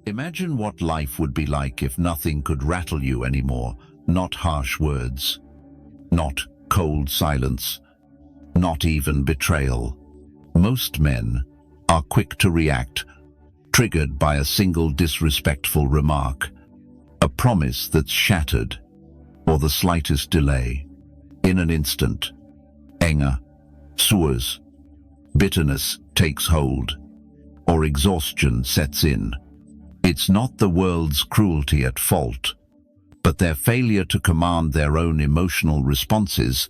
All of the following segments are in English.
Imagine what life would be like if nothing could rattle you anymore, not harsh words, not cold silence, not even betrayal. Most men are quick to react, triggered by a single disrespectful remark, a promise that's shattered, or the slightest delay. In an instant, anger soars, bitterness takes hold, or exhaustion sets in. It's not the world's cruelty at fault, but their failure to command their own emotional responses.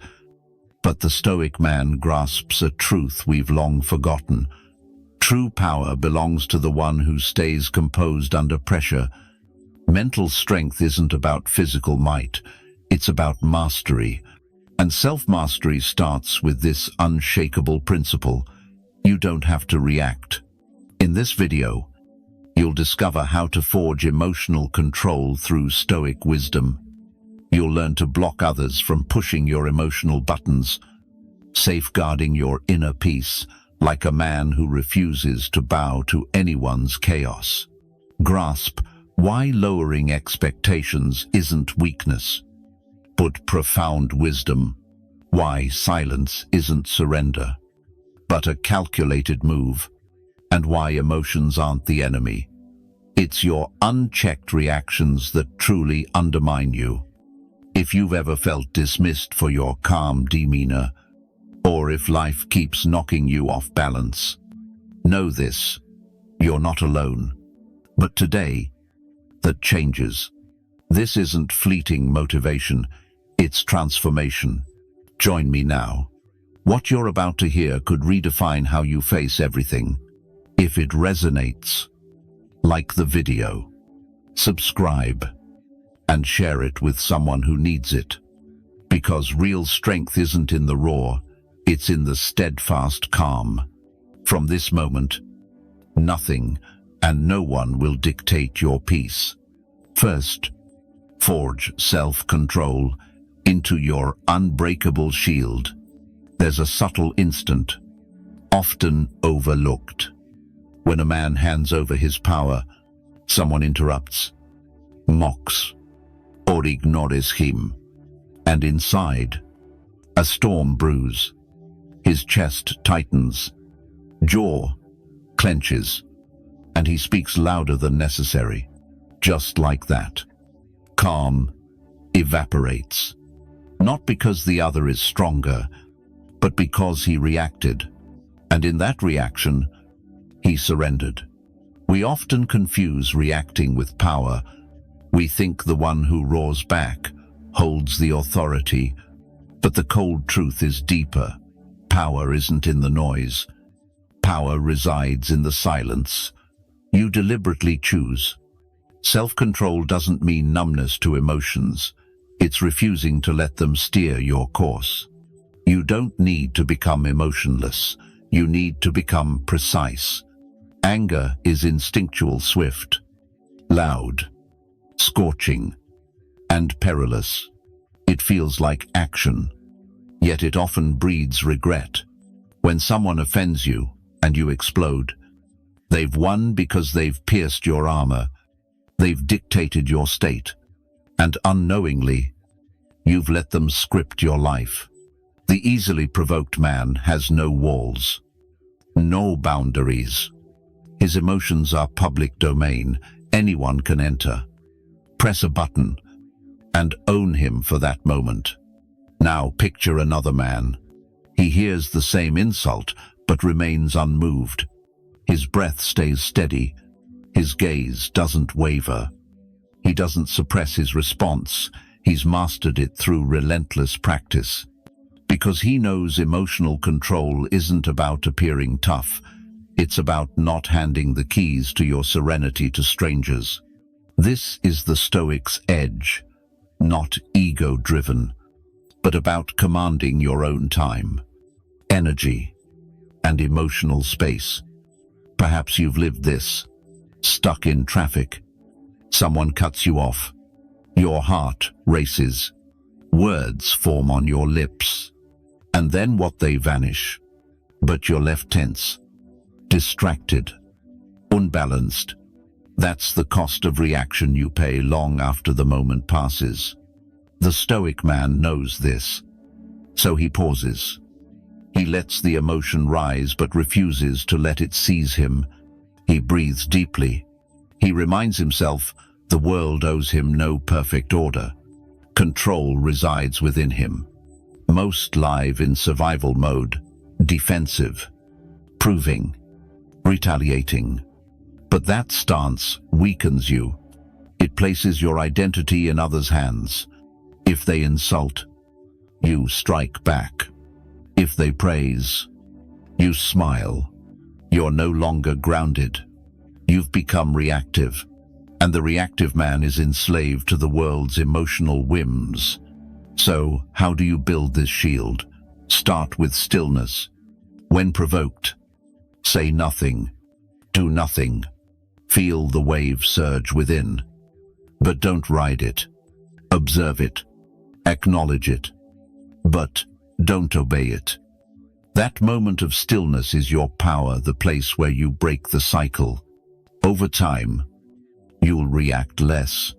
But the Stoic man grasps a truth we've long forgotten. True power belongs to the one who stays composed under pressure. Mental strength isn't about physical might, it's about mastery. And self-mastery starts with this unshakable principle: you don't have to react. In this video, you'll discover how to forge emotional control through Stoic wisdom. You'll learn to block others from pushing your emotional buttons, safeguarding your inner peace like a man who refuses to bow to anyone's chaos. Grasp why lowering expectations isn't weakness, but profound wisdom. Why silence isn't surrender, but a calculated move. And why emotions aren't the enemy. It's your unchecked reactions that truly undermine you. If you've ever felt dismissed for your calm demeanor, or if life keeps knocking you off balance, know this: you're not alone. But today, that changes. This isn't fleeting motivation, it's transformation. Join me now. What you're about to hear could redefine how you face everything. If it resonates, like the video, subscribe, and share it with someone who needs it. Because real strength isn't in the roar, it's in the steadfast calm. From this moment, nothing and no one will dictate your peace. First, forge self-control into your unbreakable shield. There's a subtle instant, often overlooked. When a man hands over his power, someone interrupts, mocks, or ignores him. And inside, a storm brews. His chest tightens, jaw clenches, and he speaks louder than necessary. Just like that, calm evaporates. Not because the other is stronger, but because he reacted. And in that reaction, he surrendered. We often confuse reacting with power. We think the one who roars back holds the authority, but the cold truth is deeper. Power isn't in the noise. Power resides in the silence. You deliberately choose. Self-control doesn't mean numbness to emotions. It's refusing to let them steer your course. You don't need to become emotionless. You need to become precise. Anger is instinctual, swift, loud, scorching, and perilous. It feels like action, yet it often breeds regret. When someone offends you and you explode, they've won because they've pierced your armor. They've dictated your state, and unknowingly, you've let them script your life. The easily provoked man has no walls, no boundaries. His emotions are public domain. Anyone can enter. Press a button and own him for that moment. Now picture another man. He hears the same insult but remains unmoved. His breath stays steady. His gaze doesn't waver. He doesn't suppress his response. He's mastered it through relentless practice. Because he knows emotional control isn't about appearing tough. It's about not handing the keys to your serenity to strangers. This is the Stoic's edge, not ego-driven, but about commanding your own time, energy, and emotional space. Perhaps you've lived this. Stuck in traffic. Someone cuts you off. Your heart races. Words form on your lips. And then what they vanish. But you're left tense, distracted, unbalanced, That's the cost of reaction you pay long after the moment passes. The Stoic man knows this, so he pauses. He lets the emotion rise but refuses to let it seize him. He breathes deeply. He reminds himself the world owes him no perfect order. Control resides within him. Most live in survival mode, defensive, proving, retaliating. But that stance weakens you. It places your identity in others' hands. If they insult, you strike back. If they praise, you smile. You're no longer grounded. You've become reactive, and the reactive man is enslaved to the world's emotional whims. So, how do you build this shield? Start with stillness. When provoked, say nothing. Do nothing. Feel the wave surge within. But don't ride it. Observe it. Acknowledge it. But don't obey it. That moment of stillness is your power, the place where you break the cycle. Over time, you'll react less.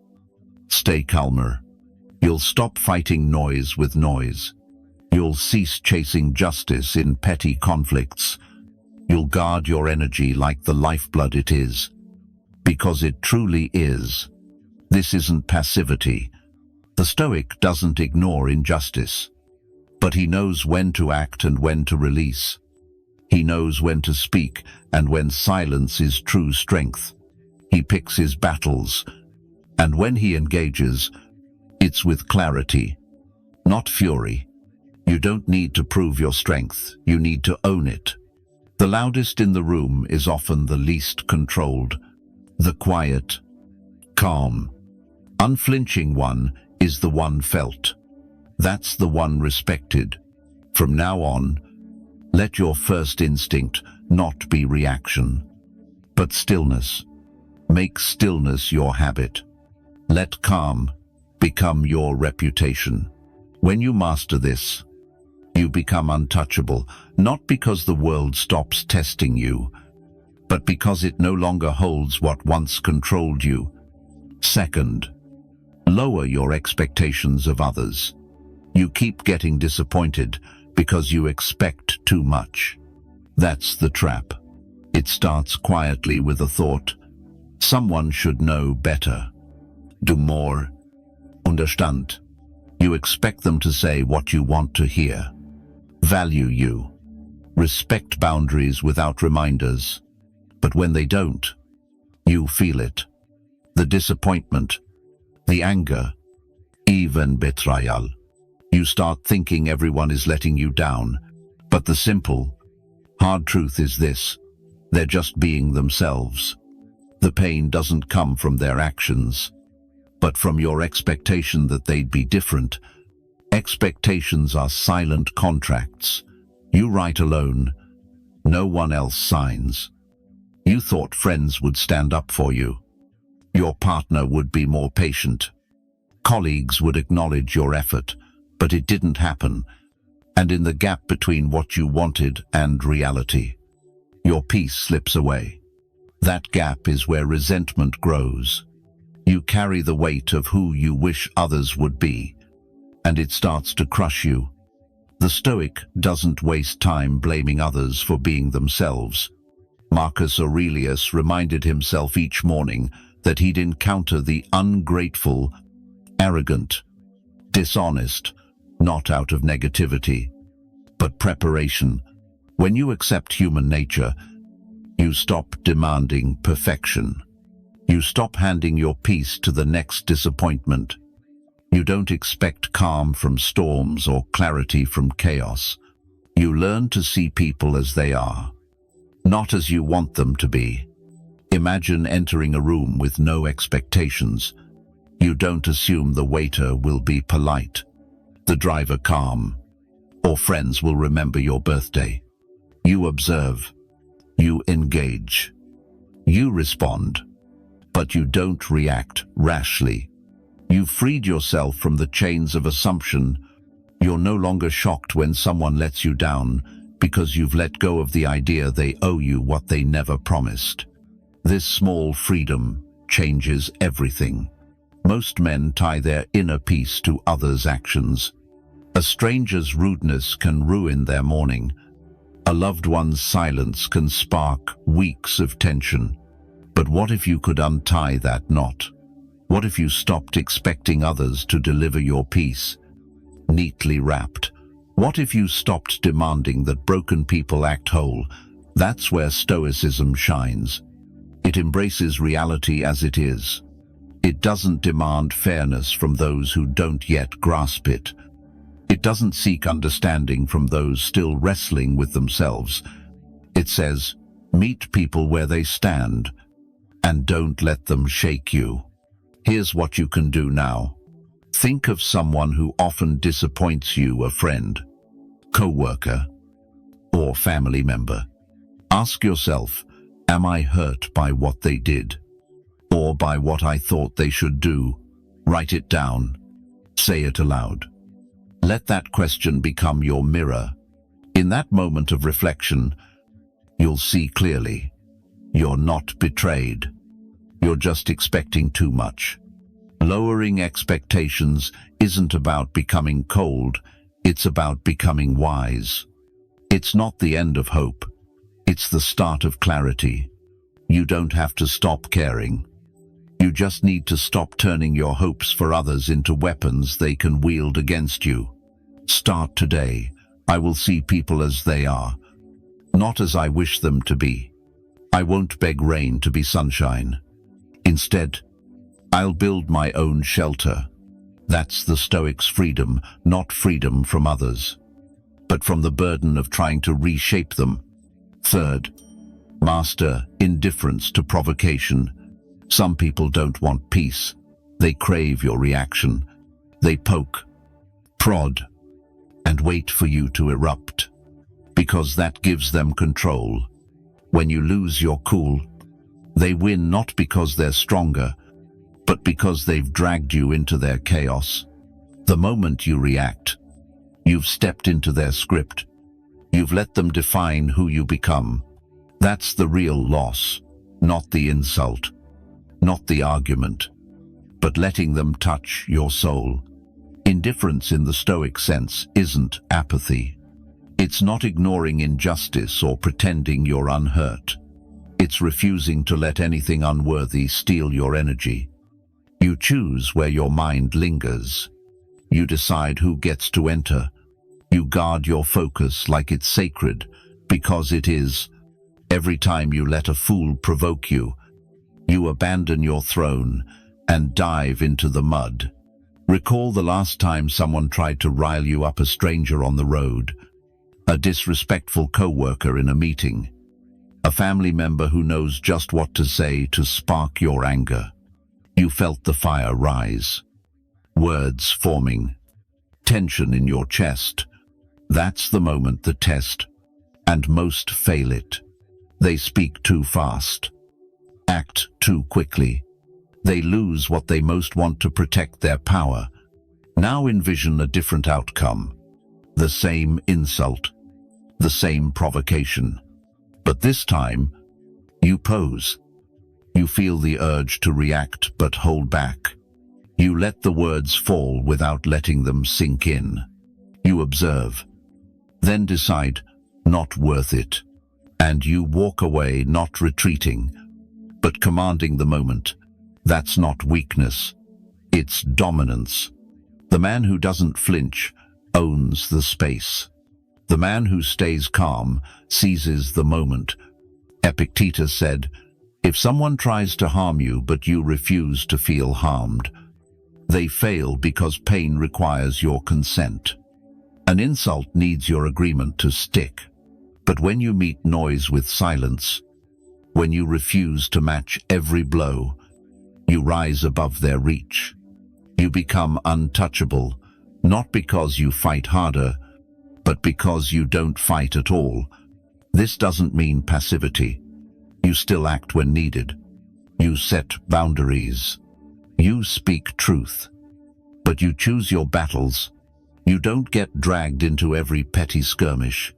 Stay calmer. You'll stop fighting noise with noise. You'll cease chasing justice in petty conflicts. You'll guard your energy like the lifeblood it is. Because it truly is. This isn't passivity. The Stoic doesn't ignore injustice. But he knows when to act and when to release. He knows when to speak and when silence is true strength. He picks his battles, and when he engages, it's with clarity, not fury. You don't need to prove your strength, you need to own it. The loudest in the room is often the least controlled. The quiet, calm, unflinching one is the one felt. That's the one respected. From now on, let your first instinct not be reaction, but stillness. Make stillness your habit. Let calm become your reputation. When you master this, you become untouchable, not because the world stops testing you, but because it no longer holds what once controlled you. Second, lower your expectations of others. You keep getting disappointed because you expect too much. That's the trap. It starts quietly with a thought. Someone should know better. Do more. Understand. You expect them to say what you want to hear. Value you. Respect boundaries without reminders. But when they don't, you feel it. The disappointment, the anger, even betrayal. You start thinking everyone is letting you down. But the simple, hard truth is this: they're just being themselves. The pain doesn't come from their actions, but from your expectation that they'd be different. Expectations are silent contracts. You write alone. No one else signs. You thought friends would stand up for you. Your partner would be more patient. Colleagues would acknowledge your effort, but it didn't happen. And in the gap between what you wanted and reality, your peace slips away. That gap is where resentment grows. You carry the weight of who you wish others would be, and it starts to crush you. The Stoic doesn't waste time blaming others for being themselves. Marcus Aurelius reminded himself each morning that he'd encounter the ungrateful, arrogant, dishonest, not out of negativity, but preparation. When you accept human nature, you stop demanding perfection. You stop handing your peace to the next disappointment. You don't expect calm from storms or clarity from chaos. You learn to see people as they are, not as you want them to be. Imagine entering a room with no expectations. You don't assume the waiter will be polite, the driver calm, or friends will remember your birthday. You observe. You engage. You respond. But you don't react rashly. You've freed yourself from the chains of assumption. You're no longer shocked when someone lets you down because you've let go of the idea they owe you what they never promised. This small freedom changes everything. Most men tie their inner peace to others' actions. A stranger's rudeness can ruin their morning. A loved one's silence can spark weeks of tension. But what if you could untie that knot? What if you stopped expecting others to deliver your peace, neatly wrapped? What if you stopped demanding that broken people act whole? That's where Stoicism shines. It embraces reality as it is. It doesn't demand fairness from those who don't yet grasp it. It doesn't seek understanding from those still wrestling with themselves. It says, meet people where they stand, and don't let them shake you. Here's what you can do now. Think of someone who often disappoints you, a friend, co-worker, or family member. Ask yourself, am I hurt by what they did? Or by what I thought they should do? Write it down. Say it aloud. Let that question become your mirror. In that moment of reflection, you'll see clearly. You're not betrayed. You're just expecting too much. Lowering expectations isn't about becoming cold, it's about becoming wise. It's not the end of hope. It's the start of clarity. You don't have to stop caring. You just need to stop turning your hopes for others into weapons they can wield against you. Start today. I will see people as they are, not as I wish them to be. I won't beg rain to be sunshine. Instead, I'll build my own shelter. That's the Stoic's freedom, not freedom from others, but from the burden of trying to reshape them. Third, master indifference to provocation. Some people don't want peace. They crave your reaction. They poke, prod, and wait for you to erupt, because that gives them control. When you lose your cool, they win not because they're stronger, but because they've dragged you into their chaos. The moment you react, you've stepped into their script. You've let them define who you become. That's the real loss, not the insult, not the argument, but letting them touch your soul. Indifference in the Stoic sense isn't apathy. It's not ignoring injustice or pretending you're unhurt. It's refusing to let anything unworthy steal your energy. You choose where your mind lingers. You decide who gets to enter. You guard your focus like it's sacred, because it is. Every time you let a fool provoke you, you abandon your throne and dive into the mud. Recall the last time someone tried to rile you up, a stranger on the road, a disrespectful co-worker in a meeting, a family member who knows just what to say to spark your anger. You felt the fire rise, words forming, tension in your chest. That's the moment the test, and most fail it. They speak too fast, act too quickly. They lose what they most want to protect, their power. Now envision a different outcome. The same insult, the same provocation. But this time, you pose. You feel the urge to react but hold back. You let the words fall without letting them sink in. You observe, then decide, not worth it. And you walk away, not retreating, but commanding the moment. That's not weakness, it's dominance. The man who doesn't flinch owns the space. The man who stays calm seizes the moment. Epictetus said, if someone tries to harm you but you refuse to feel harmed, they fail because pain requires your consent. An insult needs your agreement to stick. But when you meet noise with silence, when you refuse to match every blow, you rise above their reach. You become untouchable, not because you fight harder, but because you don't fight at all. This doesn't mean passivity. You still act when needed. You set boundaries. You speak truth. But you choose your battles. You don't get dragged into every petty skirmish.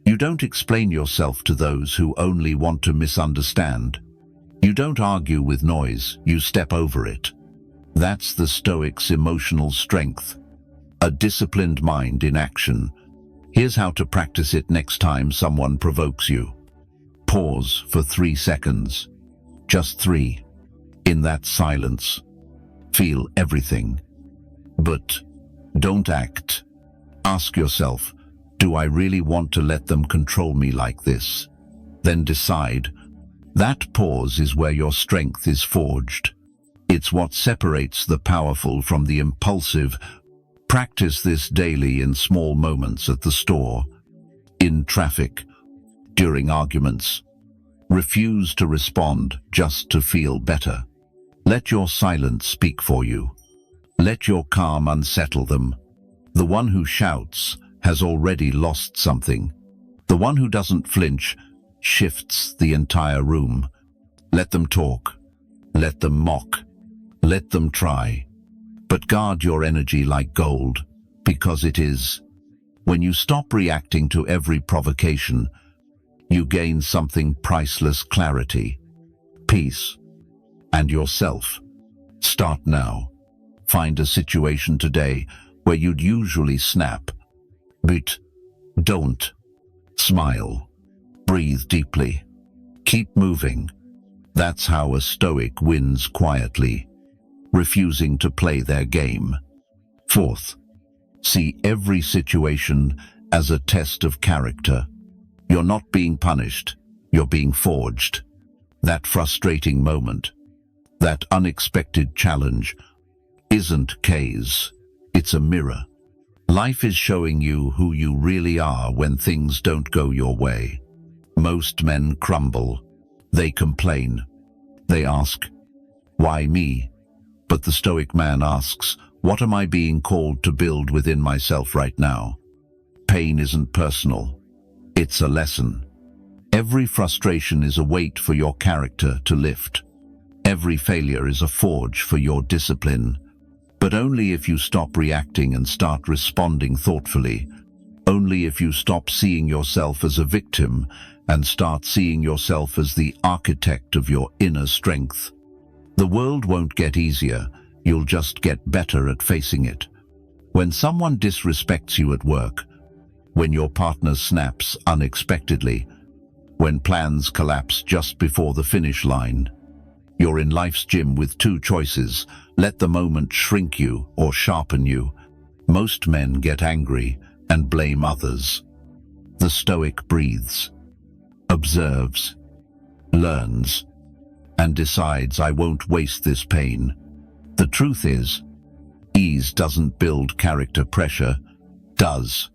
You don't explain yourself to those who only want to misunderstand. You don't argue with noise, you step over it. That's the Stoic's emotional strength. A disciplined mind in action. Here's how to practice it next time someone provokes you. Pause for 3 seconds. Just 3. In that silence, feel everything. But don't act. Ask yourself, do I really want to let them control me like this? Then decide. That pause is where your strength is forged. It's what separates the powerful from the impulsive. Practice this daily in small moments at the store, in traffic, during arguments. Refuse to respond just to feel better. Let your silence speak for you. Let your calm unsettle them. The one who shouts has already lost something. The one who doesn't flinch shifts the entire room. Let them talk. Let them mock. Let them try. But guard your energy like gold, because it is. When you stop reacting to every provocation, you gain something priceless: clarity, peace, and yourself. Start now. Find a situation today where you'd usually snap. But don't. Smile. Breathe deeply. Keep moving. That's how a Stoic wins quietly, refusing to play their game. 4th, see every situation as a test of character. You're not being punished, you're being forged. That frustrating moment, that unexpected challenge, isn't case, it's a mirror. Life is showing you who you really are when things don't go your way. Most men crumble. They complain. They ask, why me? But the Stoic man asks, what am I being called to build within myself right now? Pain isn't personal. It's a lesson. Every frustration is a weight for your character to lift. Every failure is a forge for your discipline. But only if you stop reacting and start responding thoughtfully. Only if you stop seeing yourself as a victim and start seeing yourself as the architect of your inner strength. The world won't get easier, you'll just get better at facing it. When someone disrespects you at work, when your partner snaps unexpectedly, when plans collapse just before the finish line, you're in life's gym with 2 choices: let the moment shrink you or sharpen you. Most men get angry and blame others. The Stoic breathes, observes, learns, and decides, I won't waste this pain. The truth is, ease doesn't build character, pressure does.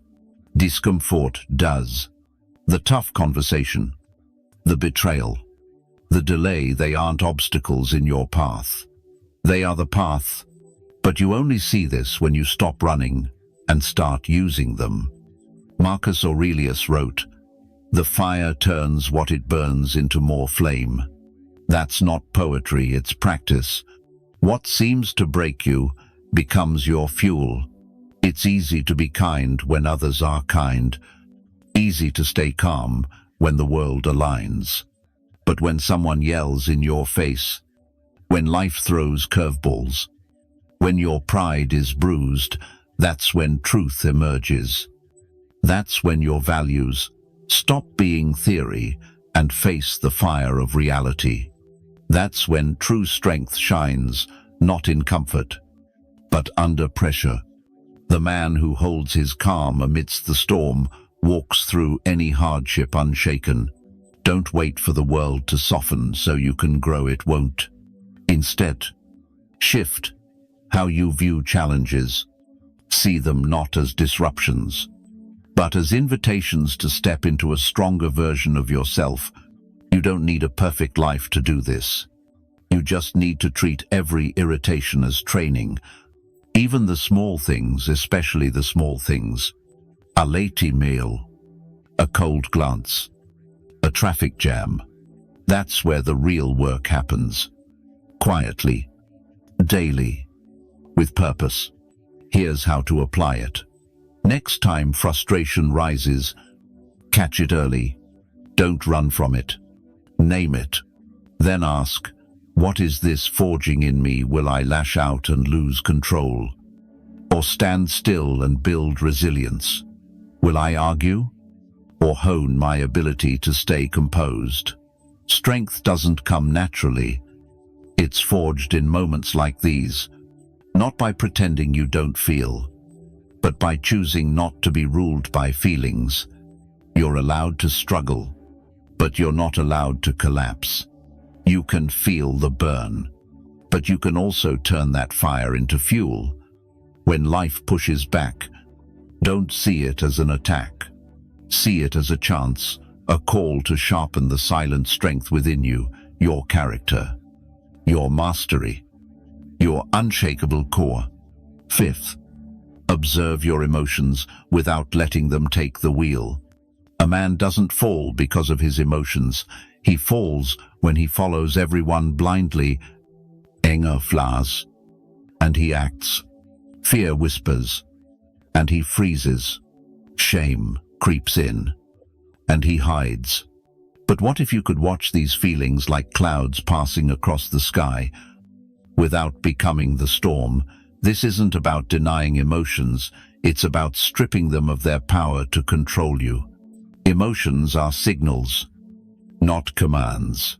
Discomfort does. The tough conversation, the betrayal, the delay, they aren't obstacles in your path. They are the path, but you only see this when you stop running and start using them. Marcus Aurelius wrote, the fire turns what it burns into more flame. That's not poetry, it's practice. What seems to break you becomes your fuel. It's easy to be kind when others are kind. Easy to stay calm when the world aligns. But when someone yells in your face, when life throws curveballs, when your pride is bruised, that's when truth emerges. That's when your values stop being theory and face the fire of reality. That's when true strength shines, not in comfort, but under pressure. The man who holds his calm amidst the storm walks through any hardship unshaken. Don't wait for the world to soften so you can grow, it won't. Instead, shift how you view challenges. See them not as disruptions, but as invitations to step into a stronger version of yourself. You don't need a perfect life to do this. You just need to treat every irritation as training. Even the small things, especially the small things. A late email, a cold glance, a traffic jam. That's where the real work happens. Quietly, daily, with purpose. Here's how to apply it. Next time frustration rises, catch it early. Don't run from it. Name it. Then ask, what is this forging in me? Will I lash out and lose control? Or stand still and build resilience? Will I argue? Or hone my ability to stay composed? Strength doesn't come naturally. It's forged in moments like these, not by pretending you don't feel, but by choosing not to be ruled by feelings. You're allowed to struggle, but you're not allowed to collapse. You can feel the burn, but you can also turn that fire into fuel. When life pushes back, don't see it as an attack. See it as a chance, a call to sharpen the silent strength within you, your character, your mastery, your unshakable core. Fifth, observe your emotions without letting them take the wheel. A man doesn't fall because of his emotions. He falls when he follows everyone blindly. Anger flaws, and he acts. Fear whispers, and he freezes. Shame creeps in, and he hides. But what if you could watch these feelings like clouds passing across the sky, without becoming the storm? This isn't about denying emotions, it's about stripping them of their power to control you. Emotions are signals, not commands.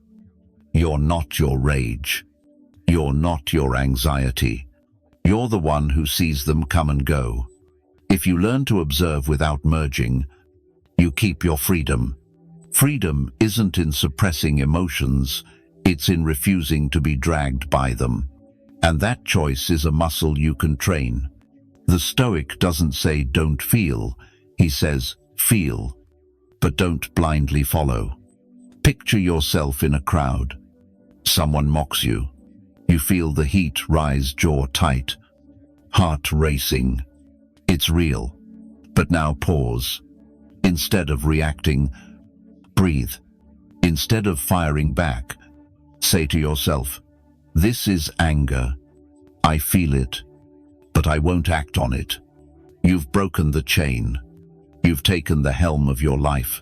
You're not your rage. You're not your anxiety. You're the one who sees them come and go. If you learn to observe without merging, you keep your freedom. Freedom isn't in suppressing emotions, it's in refusing to be dragged by them. And that choice is a muscle you can train. The Stoic doesn't say don't feel, he says feel, but don't blindly follow. Picture yourself in a crowd. Someone mocks you. You feel the heat rise, jaw tight, heart racing. It's real. But now pause. Instead of reacting, breathe. Instead of firing back, say to yourself, this is anger. I feel it, but I won't act on it. You've broken the chain. You've taken the helm of your life.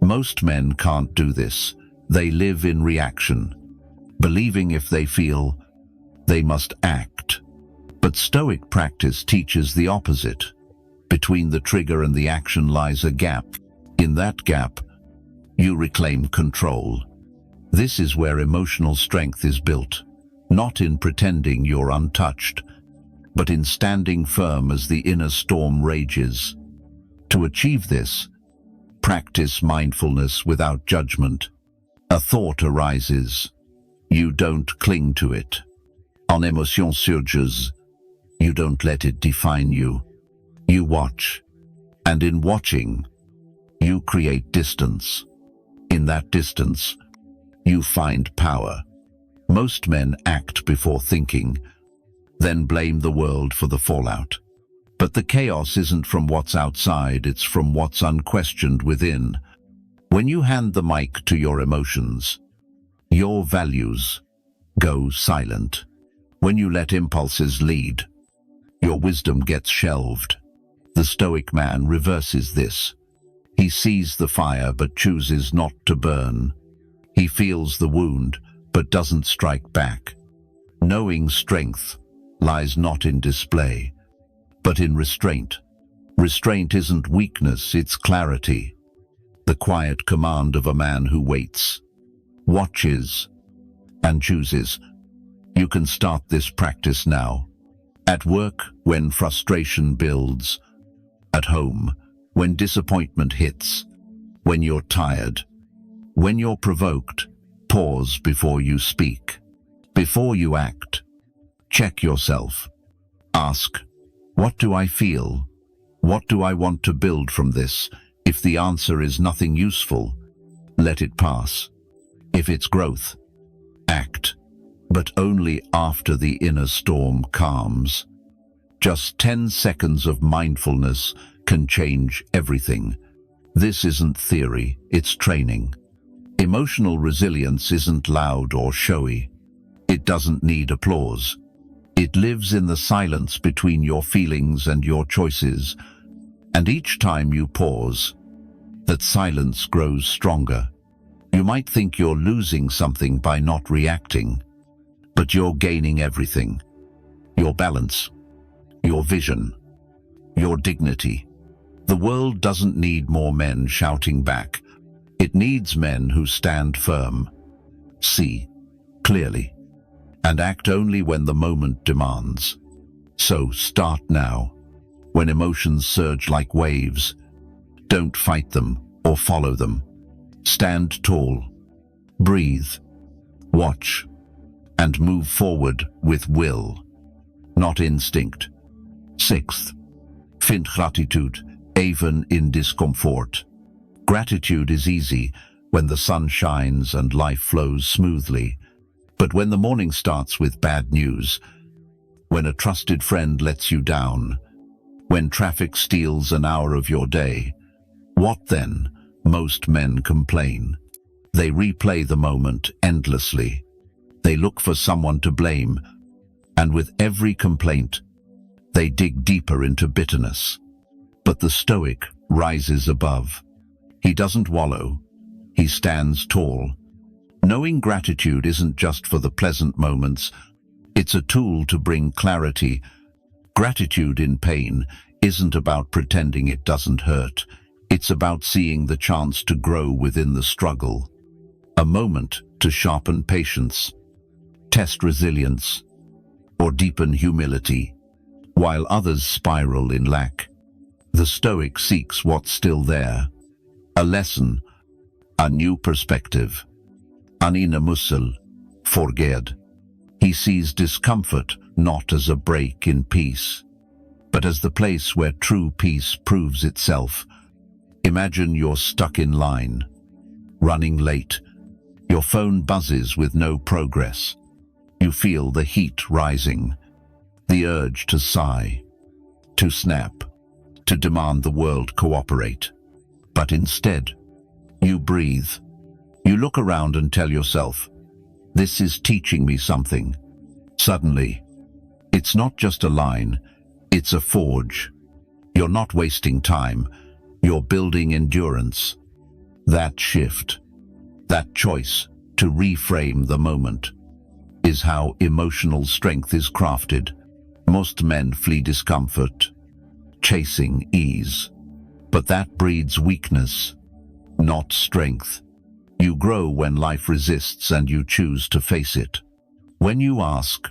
Most men can't do this. They live in reaction, believing if they feel, they must act. But Stoic practice teaches the opposite. Between the trigger and the action lies a gap. In that gap, you reclaim control. This is where emotional strength is built, not in pretending you're untouched, but in standing firm as the inner storm rages. To achieve this, practice mindfulness without judgment. A thought arises. You don't cling to it. Une émotion surges. You don't let it define you. You watch, and in watching, you create distance. In that distance, you find power. Most men act before thinking, then blame the world for the fallout. But the chaos isn't from what's outside, it's from what's unquestioned within. When you hand the mic to your emotions, your values go silent. When you let impulses lead, your wisdom gets shelved. The Stoic man reverses this. He sees the fire but chooses not to burn. He feels the wound but doesn't strike back. Knowing strength lies not in display, but in restraint. Restraint isn't weakness, it's clarity. The quiet command of a man who waits, watches, and chooses. You can start this practice now. At work, when frustration builds. At home, when disappointment hits. When you're tired. When you're provoked, pause before you speak. Before you act, check yourself. Ask, what do I feel? What do I want to build from this? If the answer is nothing useful, let it pass. If it's growth, act, but only after the inner storm calms. Just 10 seconds of mindfulness can change everything. This isn't theory, it's training. Emotional resilience isn't loud or showy. It doesn't need applause. It lives in the silence between your feelings and your choices. And each time you pause, that silence grows stronger. You might think you're losing something by not reacting, but you're gaining everything. Your balance, your vision, your dignity. The world doesn't need more men shouting back. It needs men who stand firm, see clearly, and act only when the moment demands. So start now. When emotions surge like waves, don't fight them or follow them. Stand tall, breathe, watch, and move forward with will, not instinct. Sixth, vind gratitude, even in discomfort. Gratitude is easy when the sun shines and life flows smoothly. But when the morning starts with bad news, when a trusted friend lets you down, when traffic steals an hour of your day, what then? Most men complain. They replay the moment endlessly. They look for someone to blame, and with every complaint, they dig deeper into bitterness. But the Stoic rises above. He doesn't wallow. He stands tall. Knowing gratitude isn't just for the pleasant moments, it's a tool to bring clarity. Gratitude in pain isn't about pretending it doesn't hurt. It's about seeing the chance to grow within the struggle. A moment to sharpen patience, test resilience, or deepen humility, while others spiral in lack. The Stoic seeks what's still there. A lesson, a new perspective. Anina musel, forged. He sees discomfort not as a break in peace, but as the place where true peace proves itself. Imagine you're stuck in line, running late. Your phone buzzes with no progress. You feel the heat rising, the urge to sigh, to snap, to demand the world cooperate. But instead, you breathe. You look around and tell yourself, this is teaching me something. Suddenly, it's not just a line, it's a forge. You're not wasting time, you're building endurance. That shift, that choice to reframe the moment, is how emotional strength is crafted. Most men flee discomfort, chasing ease. But that breeds weakness, not strength. You grow when life resists and you choose to face it. When you ask,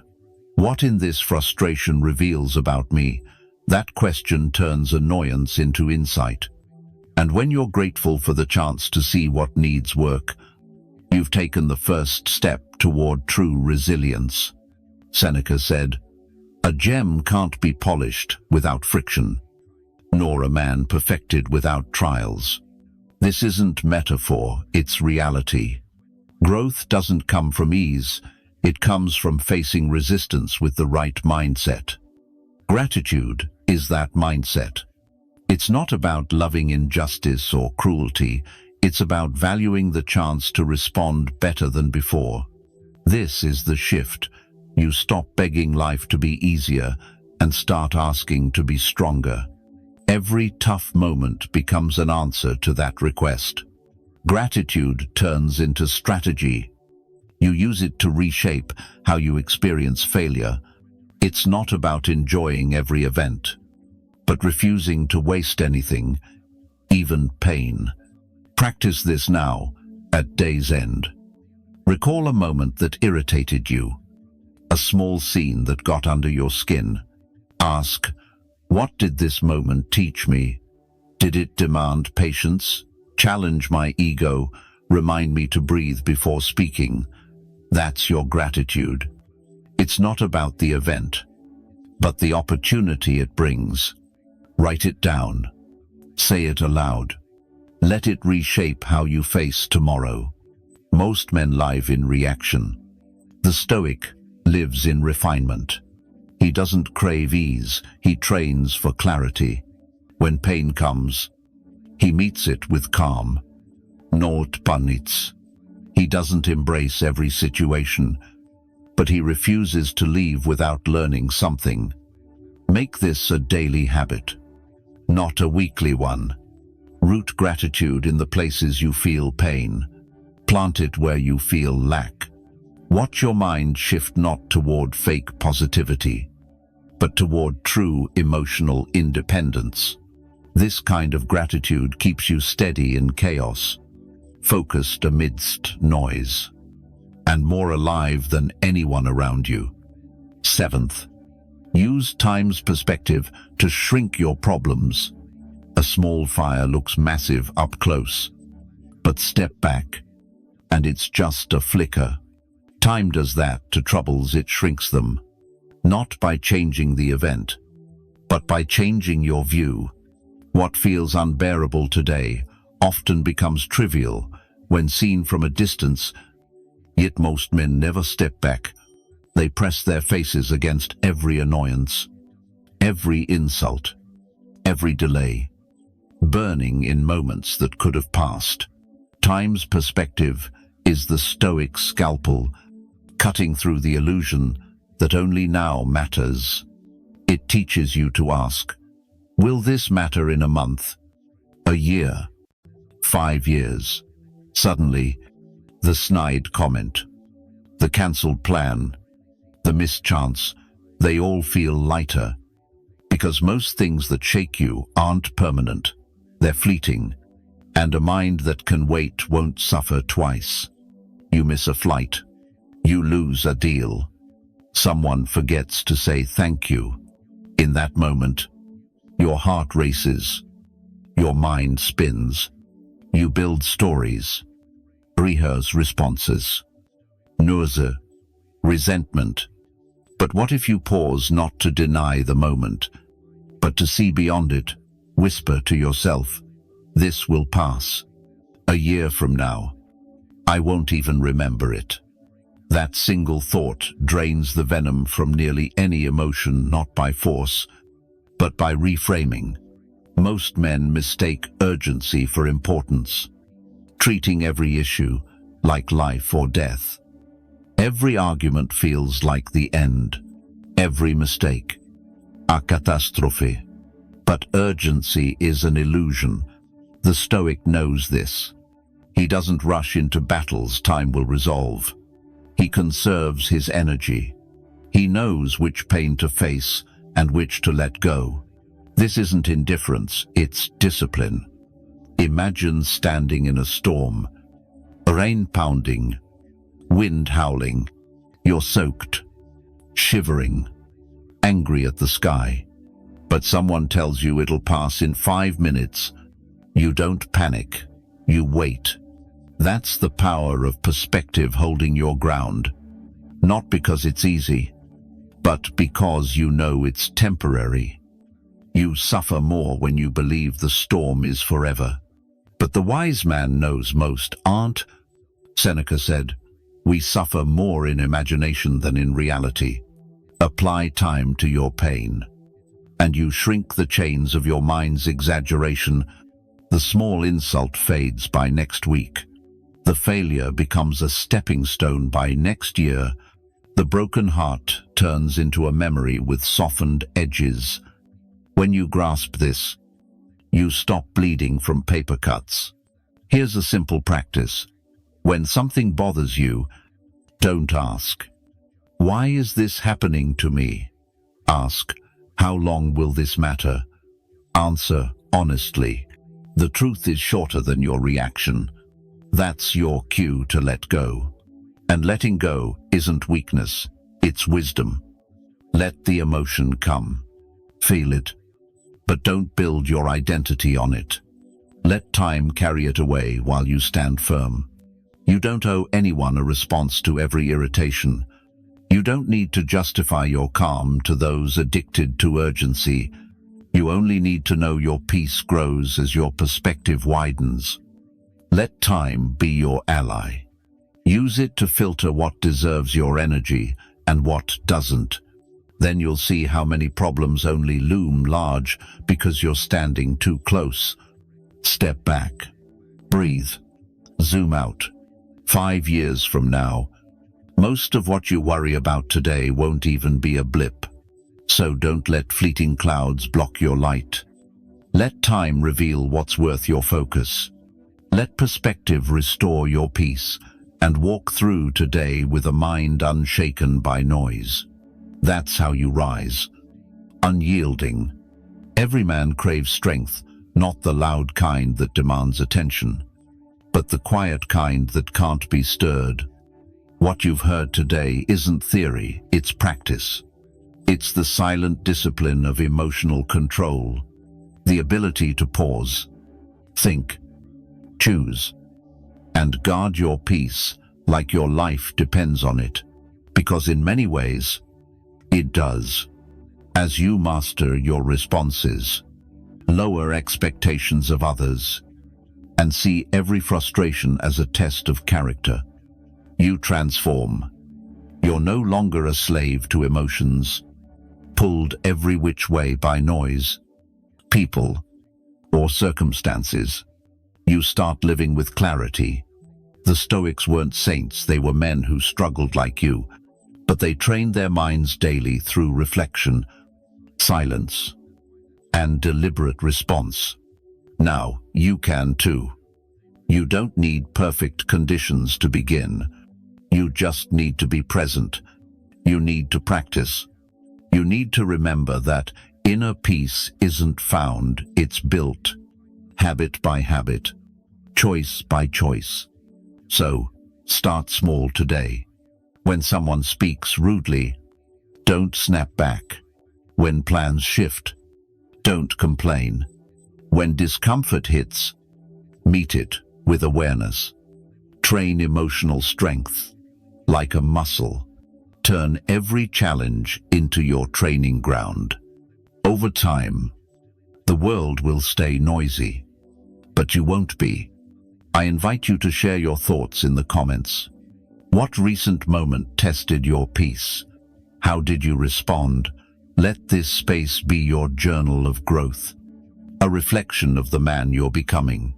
what in this frustration reveals about me, that question turns annoyance into insight. And when you're grateful for the chance to see what needs work, you've taken the first step toward true resilience. Seneca said, "A gem can't be polished without friction, nor a man perfected without trials." This isn't metaphor, it's reality. Growth doesn't come from ease, it comes from facing resistance with the right mindset. Gratitude is that mindset. It's not about loving injustice or cruelty, it's about valuing the chance to respond better than before. This is the shift. You stop begging life to be easier and start asking to be stronger. Every tough moment becomes an answer to that request. Gratitude turns into strategy. You use it to reshape how you experience failure. It's not about enjoying every event, but refusing to waste anything, even pain. Practice this now, at day's end. Recall a moment that irritated you, a small scene that got under your skin. Ask, what did this moment teach me? Did it demand patience, challenge my ego, remind me to breathe before speaking? That's your gratitude. It's not about the event, but the opportunity it brings. Write it down. Say it aloud. Let it reshape how you face tomorrow. Most men live in reaction. The Stoic lives in refinement. He doesn't crave ease, he trains for clarity. When pain comes, he meets it with calm. Not panits. He doesn't embrace every situation, but he refuses to leave without learning something. Make this a daily habit, not a weekly one. Root gratitude in the places you feel pain. Plant it where you feel lack. Watch your mind shift not toward fake positivity, but toward true emotional independence. This kind of gratitude keeps you steady in chaos, focused amidst noise, and more alive than anyone around you. Seventh, use time's perspective to shrink your problems. A small fire looks massive up close, but step back, and it's just a flicker. Time does that to troubles, it shrinks them, not by changing the event, but by changing your view. What feels unbearable today often becomes trivial when seen from a distance, yet most men never step back. They press their faces against every annoyance, every insult, every delay, burning in moments that could have passed. Time's perspective is the Stoic scalpel, cutting through the illusion that only now matters. It teaches you to ask, will this matter in a month, a year, 5 years? Suddenly, the snide comment, the cancelled plan, the mischance, they all feel lighter, because most things that shake you aren't permanent, they're fleeting, and a mind that can wait won't suffer twice. You miss a flight, you lose a deal, someone forgets to say thank you. In that moment, your heart races, your mind spins, you build stories, rehearse responses, nausea, resentment. But what if you pause not to deny the moment, but to see beyond it, whisper to yourself, this will pass. A year from now, I won't even remember it. That single thought drains the venom from nearly any emotion, not by force, but by reframing. Most men mistake urgency for importance, treating every issue like life or death. Every argument feels like the end, every mistake a catastrophe. But urgency is an illusion. The Stoic knows this. He doesn't rush into battles time will resolve. He conserves his energy. He knows which pain to face and which to let go. This isn't indifference, it's discipline. Imagine standing in a storm, rain pounding, wind howling. You're soaked, shivering, angry at the sky. But someone tells you it'll pass in 5 minutes. You don't panic, you wait. That's the power of perspective holding your ground. Not because it's easy, but because you know it's temporary. You suffer more when you believe the storm is forever. But the wise man knows most aren't. Seneca said, we suffer more in imagination than in reality. Apply time to your pain, and you shrink the chains of your mind's exaggeration. The small insult fades by next week. The failure becomes a stepping stone by next year. The broken heart turns into a memory with softened edges. When you grasp this, you stop bleeding from paper cuts. Here's a simple practice. When something bothers you, don't ask, why is this happening to me? Ask, how long will this matter? Answer honestly. The truth is shorter than your reaction. That's your cue to let go. And letting go isn't weakness, it's wisdom. Let the emotion come. Feel it, but don't build your identity on it. Let time carry it away while you stand firm. You don't owe anyone a response to every irritation. You don't need to justify your calm to those addicted to urgency. You only need to know your peace grows as your perspective widens. Let time be your ally. Use it to filter what deserves your energy and what doesn't. Then you'll see how many problems only loom large because you're standing too close. Step back. Breathe. Zoom out. 5 years from now, most of what you worry about today won't even be a blip. So don't let fleeting clouds block your light. Let time reveal what's worth your focus. Let perspective restore your peace and walk through today with a mind unshaken by noise. That's how you rise. Unyielding. Every man craves strength, not the loud kind that demands attention, but the quiet kind that can't be stirred. What you've heard today isn't theory, it's practice. It's the silent discipline of emotional control, the ability to pause, think, choose, and guard your peace like your life depends on it, because in many ways, it does. As you master your responses, lower expectations of others, and see every frustration as a test of character, you transform. You're no longer a slave to emotions, pulled every which way by noise, people, or circumstances. You start living with clarity. The Stoics weren't saints, they were men who struggled like you, but they trained their minds daily through reflection, silence, and deliberate response. Now, you can too. You don't need perfect conditions to begin. You just need to be present. You need to practice. You need to remember that inner peace isn't found, it's built, habit by habit, choice by choice. So, start small today. When someone speaks rudely, don't snap back. When plans shift, don't complain. When discomfort hits, meet it with awareness. Train emotional strength like a muscle. Turn every challenge into your training ground. Over time, the world will stay noisy, but you won't be. I invite you to share your thoughts in the comments. What recent moment tested your peace? How did you respond? Let this space be your journal of growth, a reflection of the man you're becoming.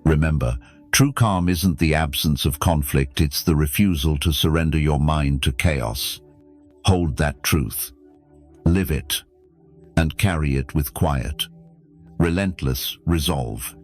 Remember, true calm isn't the absence of conflict, it's the refusal to surrender your mind to chaos. Hold that truth, live it, and carry it with quiet, relentless resolve.